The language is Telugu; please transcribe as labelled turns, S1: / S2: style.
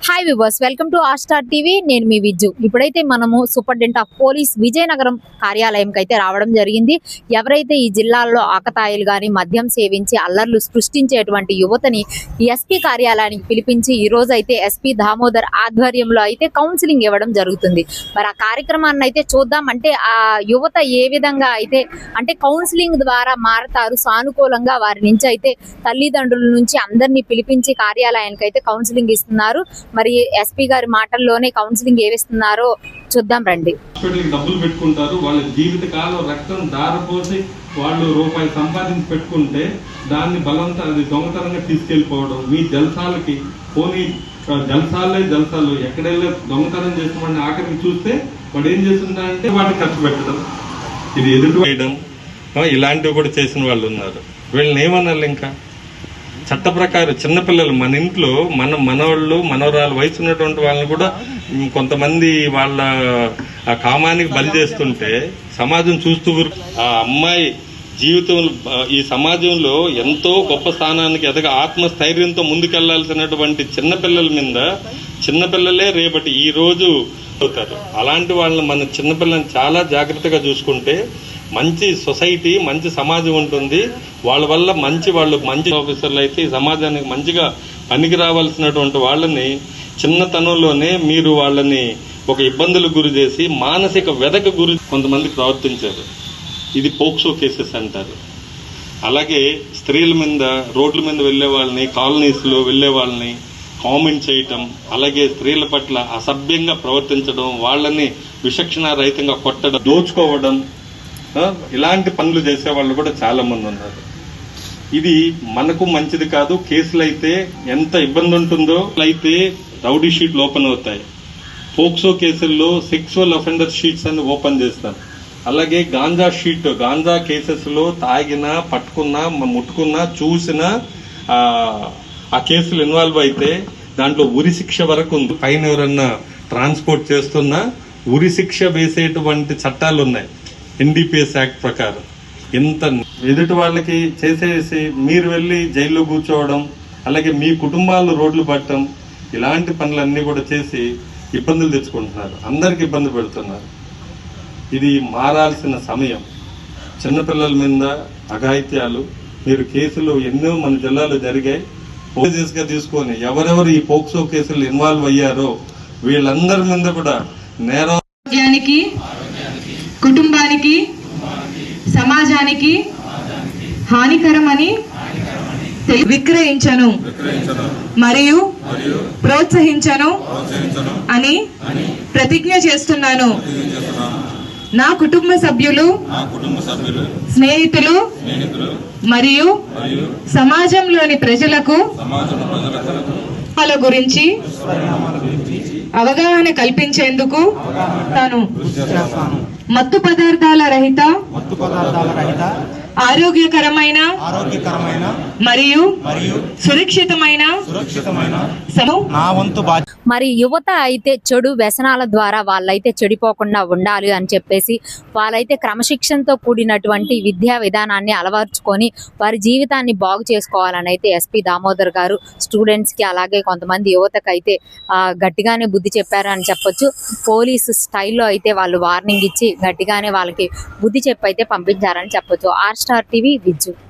S1: Hi viewers, welcome to R star TV. నేను మీ విజ్జు. ఇప్పుడైతే మనము సూపరింటెండెంట్ ఆఫ్ పోలీస్ విజయనగరం కార్యాలయంకి అయితే రావడం జరిగింది. ఎవరైతే ఈ జిల్లాల్లో ఆకతాయిలు కానీ మద్యం సేవించి అల్లర్లు సృష్టించేటువంటి యువతని ఎస్పీ కార్యాలయానికి పిలిపించి ఈ రోజు అయితే ఎస్పీ దామోదర్ ఆధ్వర్యంలో అయితే కౌన్సిలింగ్ ఇవ్వడం జరుగుతుంది. మరి ఆ కార్యక్రమాన్ని అయితే చూద్దాం. అంటే ఆ యువత ఏ విధంగా అయితే అంటే కౌన్సిలింగ్ ద్వారా మారతారు, సానుకూలంగా వారి నుంచి అయితే తల్లిదండ్రుల నుంచి అందరినీ పిలిపించి కార్యాలయానికి అయితే కౌన్సిలింగ్ ఇస్తున్నారు. మరి ఎస్పీ గారి మాటల్లోనే కౌన్సిలింగ్ ఏవిస్తున్నారో చూద్దాం రండి.
S2: డబ్బులు పెట్టుకుంటారు, వాళ్ళ జీవిత కాలం రక్తం దారపోసి వాళ్ళు రూపాయి సంపాదించి పెట్టుకుంటే దాన్ని అది దొంగతనంగా తీసుకెళ్లిపోవడం. మీ జల్సాలకి పోనీ జల్సాలు ఎక్కడెళ్ళి దొంగతనం చేస్తామని ఆఖరికి చూస్తే వాడు ఏం చేస్తుందంటే వాటిని ఖర్చు పెట్టడం, ఇది ఎదుటి వేయడం, ఇలాంటివి కూడా చేసిన వాళ్ళు ఉన్నారు. వీళ్ళని ఏమన్నారు? ఇంకా చట్ట ప్రకారం చిన్నపిల్లలు మన ఇంట్లో మనవాళ్ళు మనవరాలు వయసు ఉన్నటువంటి వాళ్ళని కూడా కొంతమంది వాళ్ళ ఆ కామానికి బలి చేస్తుంటే సమాజం చూస్తూ ఆ అమ్మాయి జీవితంలో ఈ సమాజంలో ఎంతో గొప్ప స్థానానికి ఆత్మస్థైర్యంతో ముందుకెళ్లాల్సినటువంటి చిన్నపిల్లలే రేపటి ఈ రోజు అవుతారు. అలాంటి వాళ్ళని మన చిన్నపిల్లల్ని చాలా జాగ్రత్తగా చూసుకుంటే మంచి సొసైటీ, మంచి సమాజం ఉంటుంది. వాళ్ళ వల్ల వాళ్ళు మంచి ఆఫీసర్లు అయితే ఈ సమాజానికి మంచిగా పనికి రావాల్సినటువంటి వాళ్ళని చిన్నతనంలోనే మీరు వాళ్ళని ఒక ఇబ్బందులకు గురి చేసి మానసిక వ్యధకు కొంతమంది ప్రవర్తించారు. ఇది పోక్సో కేసెస్ అంటారు. అలాగే స్త్రీల మీద రోడ్ల మీద వెళ్లే వాళ్ళని, కాలనీస్ లో వెళ్లే వాళ్ళని కామెంట్ చేయటం, అలాగే స్త్రీల పట్ల అసభ్యంగా ప్రవర్తించడం, వాళ్ళని విచక్షణ రహితంగా కొట్టడం, దోచుకోవడం, ఇలాంటి పనులు చేసే వాళ్ళు కూడా చాలా మంది ఉన్నారు. ఇది మనకు మంచిది కాదు. కేసులు అయితే ఎంత ఇబ్బంది ఉంటుందో అయితే రౌడీ షీట్లు ఓపెన్ అవుతాయి. పోక్సో కేసుల్లో సెక్సువల్ అఫెండర్ షీట్స్ అని ఓపెన్ చేస్తారు. అలాగే గాంజా కేసెస్ లో తాగినా, పట్టుకున్నా, ముట్టుకున్నా, చూసినా ఆ కేసులు ఇన్వాల్వ్ అయితే దాంట్లో ఉరి శిక్ష వరకు ఉంది. పైన ఎవరన్నా ట్రాన్స్పోర్ట్ చేస్తున్నా ఉరి శిక్ష వేసేటువంటి చట్టాలు ఉన్నాయి NDPS యాక్ట్ ప్రకారం. ఇంత ఎదుటి వాళ్ళకి చేసేసి మీరు వెళ్లి జైల్లో కూర్చోవడం, అలాగే మీ కుటుంబాలను రోడ్లు పట్టడం, ఇలాంటి పనులన్నీ కూడా చేసి ఇబ్బందులు తెచ్చుకుంటున్నారు, అందరికి ఇబ్బంది పెడుతున్నారు. ఇది మారాల్సిన సమయం. చిన్నపిల్లల మీద అఘాయిత్యాలు మీరు కేసులు ఎన్నో మన జిల్లాలో జరిగాయి. పోలీస్ గా తీసుకొని ఎవరెవరు ఈ పోక్సో కేసులు ఇన్వాల్వ్ అయ్యారో వీళ్ళందరి మీద కూడా
S3: నేరానికి, కుటుంబానికి, సమాజానికి హానికరమని విక్రయించను మరియు ప్రోత్సహించను అని ప్రతిజ్ఞ చేస్తున్నాను. నా కుటుంబ సభ్యులు, స్నేహితులు మరియు సమాజంలోని ప్రజలకు వాళ్ళ గురించి అవగాహన కల్పించేందుకు తాను మత్తు పదార్థాల రహిత ఆరోగ్యకరమైన మరియు సురక్షితమైన
S1: మరి యువత అయితే చెడు వ్యసనాల ద్వారా వాళ్ళైతే చెడిపోకుండా ఉండాలి అని చెప్పేసి వాళ్ళైతే క్రమశిక్షణతో కూడినటువంటి విద్యా విధానాన్ని అలవర్చుకొని వారి జీవితాన్ని బాగు చేసుకోవాలని అయితే ఎస్పీ దామోదర్ గారు స్టూడెంట్స్ కి అలాగే కొంతమంది యువతకు అయితే గట్టిగానే బుద్ధి చెప్పారు అని చెప్పొచ్చు. పోలీసు స్టైల్లో అయితే వాళ్ళు వార్నింగ్ ఇచ్చి గట్టిగానే వాళ్ళకి బుద్ధి చెప్పి అయితే పంపించారని చెప్పొచ్చు. R star TV Vijju.